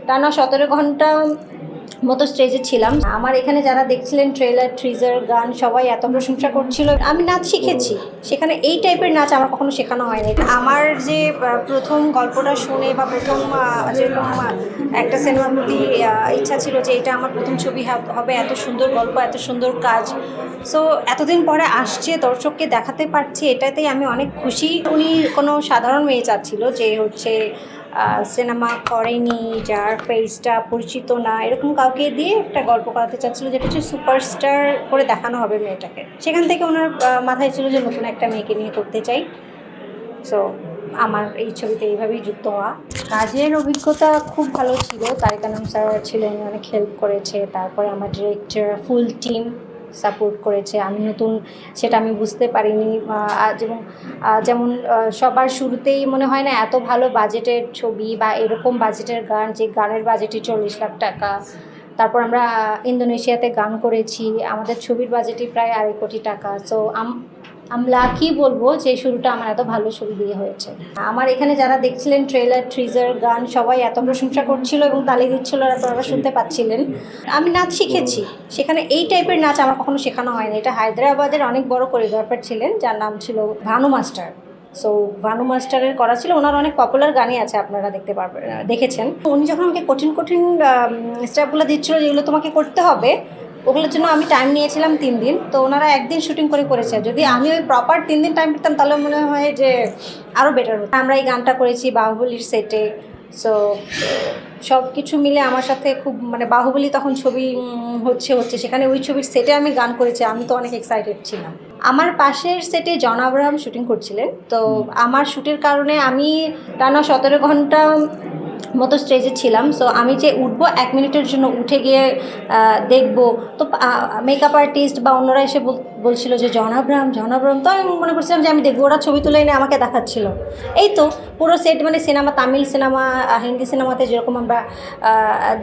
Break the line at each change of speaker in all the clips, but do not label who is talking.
টানা 17 ঘন্টা মতো স্টেজে ছিলাম। আমার এখানে যারা দেখছিলেন ট্রেলার, ট্রিজার, গান সবাই এত প্রশংসা করছিল। আমি নাচ শিখেছি, সেখানে এই টাইপের নাচ আমার কখনো শেখানো হয়নি। আমার যে প্রথম গল্পটা শুনে বা প্রথম যেরকম একটা সিনেমার প্রতি ইচ্ছা ছিল যে এটা আমার প্রথম ছবি হবে, এত সুন্দর গল্প, এত সুন্দর কাজ। সো এতদিন পরে আসছে, দর্শককে দেখাতে পারছি, এটাতেই আমি অনেক খুশি। উনি কোনো সাধারণ মেয়ে চাচ্ছিল যে হচ্ছে সিনেমা করেনি, যার ফেসটা পরিচিত না, এরকম কাউকে দিয়ে একটা গল্প করাতে চাচ্ছিল যেটা হচ্ছে সুপারস্টার করে দেখানো হবে মেয়েটাকে। সেখান থেকে ওনার মাথায় ছিল যে নতুন একটা মেয়েকে নিয়ে করতে চাই। সো আমার এই ছবিতে এইভাবেই যুক্ত হওয়া। কাজের অভিজ্ঞতা খুব ভালো ছিল। তারেক আনাম স্যার ছিলেন, অনেক হেল্প করেছে। তারপরে আমার ডিরেক্টর, ফুল টিম সাপোর্ট করেছে। আমি নতুন, সেটা আমি বুঝতে পারিনি। যেমন সবার শুরুতেই মনে হয় না এত ভালো বাজেটের ছবি বা এরকম বাজেটের গান, যে গানের বাজেটই 40 লাখ টাকা। তারপর আমরা ইন্দোনেশিয়াতে গান করেছি, আমাদের ছবির বাজেটই প্রায় 2.5 কোটি টাকা। সো আমি লাকি বলবো যে শুরুটা আমার এত ভালো ছবি দিয়ে হয়েছে। আমার এখানে যারা দেখছিলেন ট্রেলার, ট্রিজার, গান সবাই এত প্রশংসা করছিল এবং তালি দিচ্ছিল, আপনারা শুনতে পাচ্ছিলেন। আমি নাচ শিখেছি, সেখানে এই টাইপের নাচ আমার কখনো শেখানো হয়নি। এটা হায়দ্রাবাদের অনেক বড় কোরিওগ্রাফার ছিলেন, যার নাম ছিল ভানু মাস্টার। সো ভানু মাস্টারের করা ছিল। ওনার অনেক পপুলার গানই আছে, আপনারা দেখেছেন। উনি যখন আমাকে কঠিন কঠিন স্টেপগুলো দিচ্ছিল যেগুলো তোমাকে করতে হবে, ওগুলোর জন্য আমি টাইম নিয়েছিলাম 3 দিন। তো ওনারা একদিন শুটিং করেছে। যদি আমি ওই প্রপার 3 দিন টাইম পেতাম তাহলে মনে হয় যে আরও বেটার হতো। আমরা এই গানটা করেছি বাহুবলীর সেটে। সো সব কিছু মিলে আমার সাথে খুব, মানে বাহুবলী তখন ছবি হচ্ছে সেখানে ওই ছবির সেটে আমি গান করেছি। আমি তো অনেক এক্সাইটেড ছিলাম। আমার পাশের সেটে জন আব্রাহাম শুটিং করছিলেন। তো আমার শ্যুটের কারণে আমি টানা 17 ঘন্টা মতো স্টেজে ছিলাম। সো আমি যে উঠবো 1 মিনিটের জন্য, উঠে গিয়ে দেখবো, তো মেকআপ আর্টিস্ট বা অন্যরা এসে বলছিল যে জন আব্রাহাম। তো আমি মনে করছিলাম যে আমি দেখবো, ওরা ছবি তুলে এনে আমাকে দেখাচ্ছিল। এই তো পুরো সেট, মানে সিনেমা, তামিল সিনেমা, হিন্দি সিনেমাতে যেরকম আমরা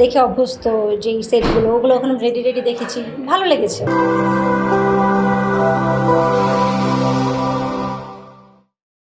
দেখে অভ্যস্ত, যেই সেটগুলো, ওগুলো ওখানে রেডি দেখেছি, ভালো লেগেছে।